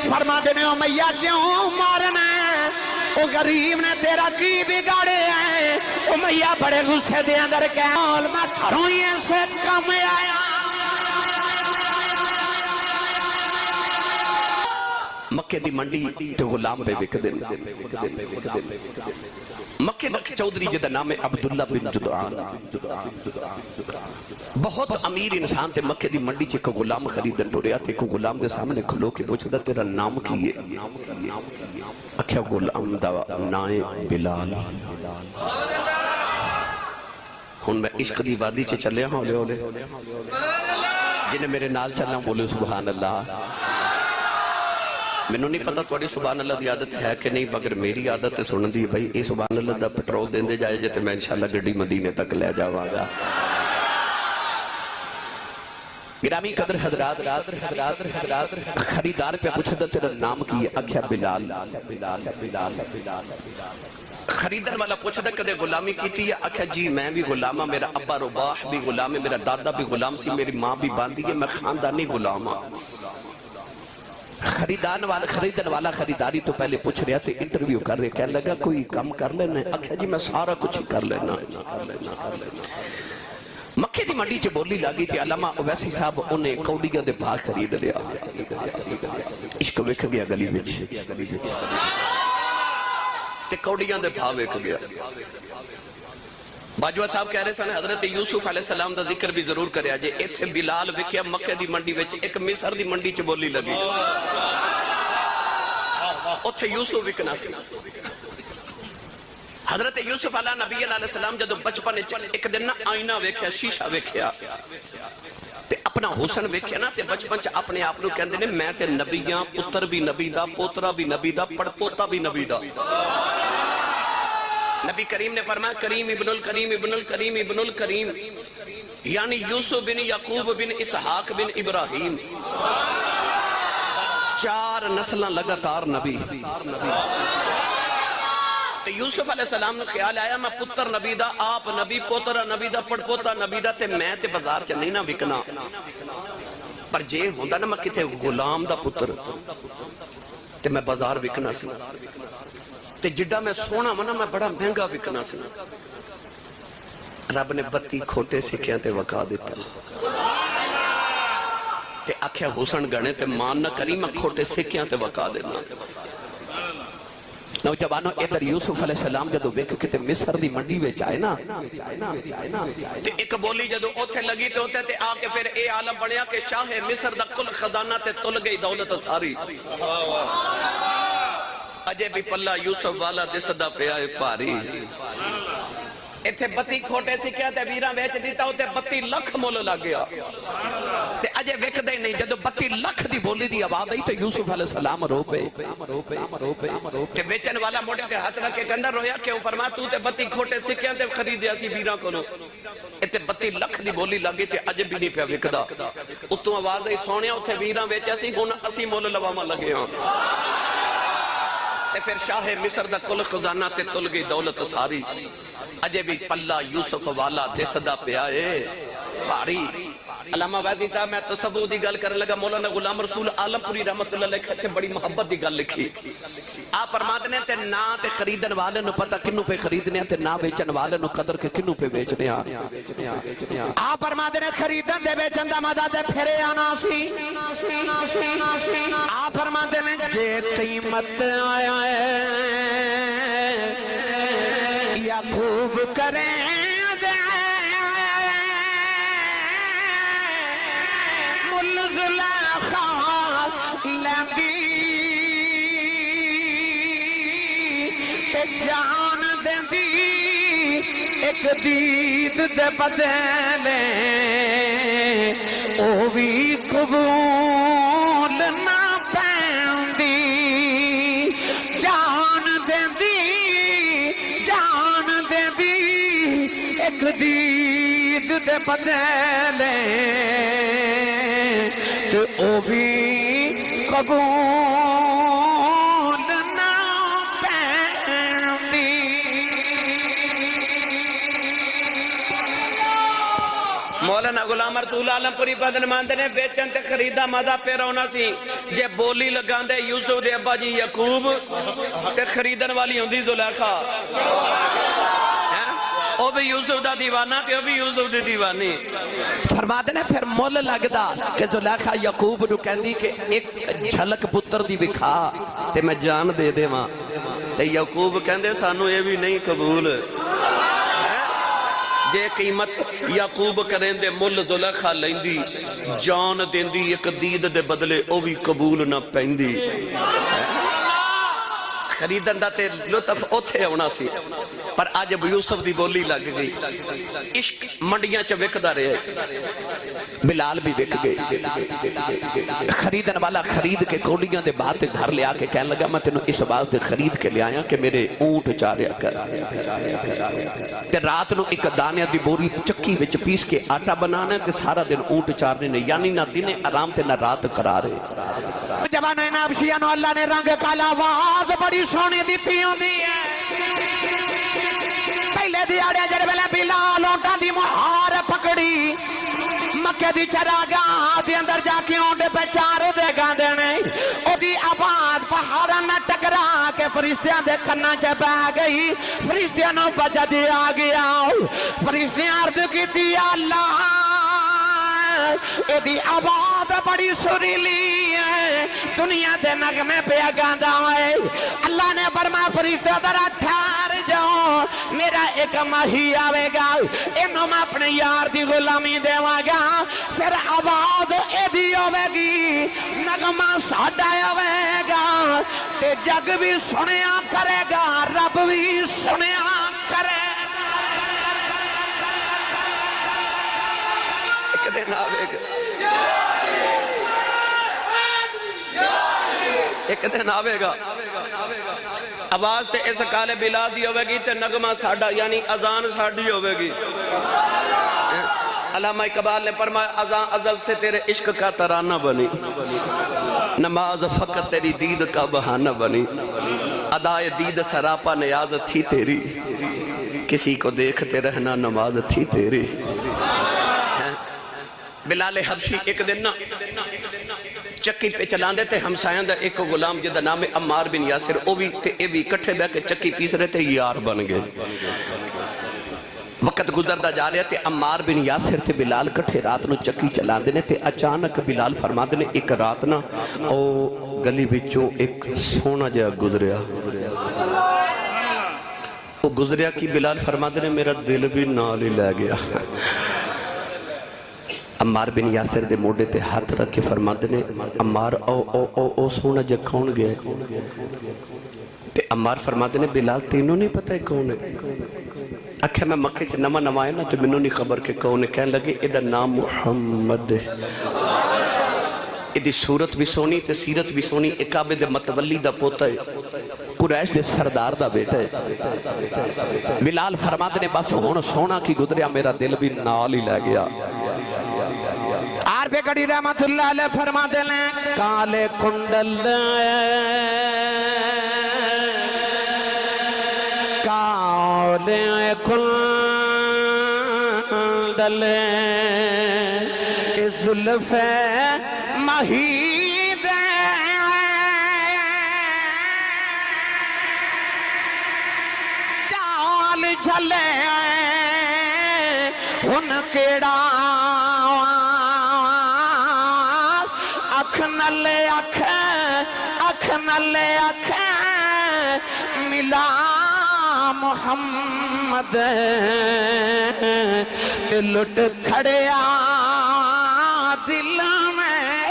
فرما دے میں امیہ کیوں مارنا ہے او غریب نے تیرا کی بگاڑے ہیں امیہ بڑے غصے دے اندر کہا میں گھروں ہی سے کم آیا مکے دی منڈی تے غلام پہ وک دین مکے دا چودھری جدا نام ہے عبداللہ بن جدعان بہت امیر انسان تے مکے دی منڈی چے کو غلام خریدن تو رہا تے کو غلام دے سامنے کھلو کے پوچھتا تیرا نام کی ہے اکھیا غلام دا نائے بلال ہن میں عشق دی وادی چے چلے ہاں لے ہولے جنہیں میرے نال چلنا بولے سبحان اللہ میں نہیں پتا توڑی سبحان اللہ دی عادت ہے کہ نہیں مگر میری عادت سنن دی بھائی اے سبحان اللہ دا پٹرول دین دے جائے جتے میں انشاءاللہ گڑی مدینے تک لے جاواں گا گرامی قدر حضرات خریدار پہ پوچھتا تیرا نام کی ہے اکھیا بلال خریدار والا پوچھتا کدے غلامی کیتی ہے اکھیا جی میں بھی غلام ہاں میرا ابا رباح بھی غلام ہے میرا دادا بھی غلام سی میری ماں بھی باندھی ہے میں خاندانی غلام ہاں خریدان والا خریداری تو پہلے پوچھ رہا تھے انٹرویو کر رہے کہنے لگا کوئی کم کر لینا ہے اکھیا جی میں سارا کچھ کر لینا مکے دی منڈی چے بولی لگی تھی علامہ اویسی صاحب انہیں کوڑیاں دے بھاگ خرید لیا عشق ویکھ گیا گلی وچ تے کوڑیاں دے بھاگ ویکھ گیا باجوہ صاحب کہہ رہے سن حضرت یوسف علیہ السلام دا ذکر بھی ضرور کرے آجے ایتھے بلال وکیا مکہ دی منڈی وچ ایک مصر دی منڈی چ بولی لگی اوتھے یوسف وکنا سی حضرت یوسف علیہ نبی علیہ السلام جدو بچپن ایک دن آئینہ ویکھیا شیشہ ویکھیا تے اپنا حسن ویکھیا نا تے بچپن چ اپنے آپ نو کہندے نے میں تے نبیاں پتر بھی نبی دا پوترا بھی نبی دا پڑپوتا بھی نبی دا نبی کریم نے فرمایا کریم ابن الکریم ابن الکریم ابن الکریم یعنی یوسف بن یعقوب بن اسحاق بن ابراہیم 4 نسلیں لگاتار نبی تو یوسف علیہ السلام نے خیال آیا میں پتر نبی دا آپ نبی پوترا نبی دا پڑپوتا نبی دا تے میں تے بازار چ نہیں نہ وکنا پر جے ہوندا نا میں کتے غلام دا پتر تے میں بازار وکنا سی تے جڈا میں سونا منا میں بڑا مہنگا وکنا سی رب نے 32 کھوٹے سکھیاں تے وکا دیتا تے آکھیا حسن گنے تے مان نہ کری میں کھوٹے سکھیاں تے وکا دینا نوجوانوں ادھر یوسف علیہ السلام جدو ویکھ کے مصر دی منڈی وچ آئے نا تے ایک بولی جدو اوتھے لگی تے اوتھے تے آ کے پھر اے عالم بنیا کہ شاہ مصر دا کل خزانہ تے تل گئی دولت ساری اجے بھی پلہ یوسف والا دسدا پیا اے پاری ایتھے 32 کھوٹے سکھیا تے ویراں ویچ دیتا اوتے 32 لاکھ مول لگ گیا تے اجے وکدے نہیں جدو 32 لاکھ دی بولی دی آواز آئی تے یوسف علیہ السلام رو پے تے بیچن والا موڑے تے ہاتھ رکھ کے کندر رویا کیوں فرمایا تو تے 32 کھوٹے سکھیا تے خریدیا سی ویراں کولوں ایتھے 32 لاکھ دی بولی لگی تے اجے بھی نہیں پیا وکدا اتوں آواز آئی سونیا اوتھے ویراں ویچیا سی ہن اسی مول لواواں لگے ہاں تے پھر شاہ مصر دا کل خزانہ تے تل گئی دولت ساری اجے بھی پلہ یوسف والا دسدا پیا اے پاری علامہ وازی صاحب میں تصوف دی گل کرنے لگا مولانا غلام رسول عالم پوری رحمت اللہ علیہ تے بڑی محبت دی گل لکھی آپ فرماتے نے تے نہ تے خریدن والے نو پتہ کنوں پہ خریدنے تے نہ بیچن والے نو قدر کے کنوں پہ بیچنے آپ فرماتے نے خریدن دے بیچن دا مدد تے پھرے آنا سی آپ فرماتے نے جے قیمت آیا ہے یا خوب کریں جان دیندی ایک دید دے بدلے او بھی قبول نہ پیندی جان دیندی ایک دید دے بدلے تو او بھی قبول مولانا غلام رسول عالم پوری بدن ماندے نے بیچن تے خریدا مادہ پہ رونا سی جے بولی لگاندے یوسف دے ابا جی یعقوب تے خریدن والی ہوندی زلیخا او بھی یوسف دا دیوانہ تے او بھی یوسف دی دیوانی فرماتے نے پھر مول لگدا کہ زلیخا یعقوب نو کہندی کہ ایک جھلک پتر دی وکھا تے میں جان دے دے ماں تے یعقوب کہندے سانو یہ بھی نہیں قبول جے قیمت یعقوب کریں دے مل زلیخا لیندی جان دیندی ایک دید دے بدلے او بھی قبول نہ پہندی خریدن دا تے لطف اوتھے ہونا سی پر آج اب یوسف دی بولی لگ گئی عشق منڈیاں چا وکدا رہے بلال بھی وک گئی خریدن والا خرید کے کوڑیاں دے بات گھر لے آکے کہنے لگا میں تینوں اس واسطے خرید کے لے آیا کہ میرے اونٹ چاریا کر تے رات نو ایک دانے دی بوری چکی وچ پیس کے آٹا بنانا تے سارا دن اونٹ چارنے نے یعنی نہ دن آرام تے نہ رات قرار جوانو نابشیاں نو اللہ نے رنگ کالا آواز بڑی سونی دیتی ہوندی ہے پہلے دیاڑے جڑے ویلے بلال اونٹاں دی مہار پکڑی مکے دی چراگاہ دے اندر جا کے اونٹ پہ چارو دے گاندے نے او دی آواز پہاڑاں نہ ٹکرا کے فرشتیاں دے کھنا چ پہ گئی فرشتیاں نو بچا دی آ گیا فرشتیاں عرض کیتی اللہ اے دی آواز بڑی سریلی ہے دنیا دے نغمے پہ گاندا ہے اللہ نے فرمایا فرشتوں ذرا ٹھہر جاؤ میرا ایک ماہی آوے گا اینو میں اپنے یار دی غلامی دیواں گا پھر آواز اے دی ہوے گی نغمہ ساڈا ہوے گا تے جگ بھی سنیا کرے گا رب بھی سنیا کرے ایک دن آوے گا ایک دن آوے گا آواز تے اس کالے بلال دی ہوئے گی تے نغمہ ساڑھا یعنی اذان ساڑھی ہوئے گی علامہ اقبال نے فرمایا اذان ازل سے تیرے عشق کا ترانہ بنی نماز فقط تیری دید کا بہانہ بنی ادائے دید سراپا نیاز تھی تیری کسی کو دیکھتے رہنا نماز تھی تیری بلال حبشی ایک دن نا چکی پہ چلان دیتے ہمسایاں دا ایک غلام جدہ نام عمار بن یاسر او بھی تے اے بھی کٹھے بے کے چکی پیس رہے تھے یار بن گئے وقت گزردہ جا رہے تھے عمار بن یاسر تے بلال کٹھے رات نو چکی چلان دینے تھے اچانک بلال فرما دینے ایک رات نا او گلی بچوں ایک سونا جا گزریا وہ گزریا کی بلال فرما دینے میرا دل بھی نالی لے گیا عمار بن یاسر دے موڑے تے ہاتھ رکھ کے فرما دینے عمار او سونا جا کون گیا تے عمار فرما دینے بلال تینوں نہیں پتہ ہے کون ہے اکھے میں مکہ چھ نما نمائے نا تو منوں نہیں خبر کہ کون ہے کہنے لگے ادھا نام محمد ہے ادھی صورت بھی سونی تے سیرت بھی سونی اکابے دے متولی دا پوتا ہے قریش دے سردار دا بیٹا ہے بلال فرما دینے بس ہون سونا کی گزریا میرا دل بھی نال ہی لے گیا عارف گڑی رحمت اللہ علیہ فرما دینے کالے کنڈل کالے کنڈل زلف مہید چال جھلے ان کیڑا اکھ نلے اکھ ملا محمد لٹ کھڑیا دل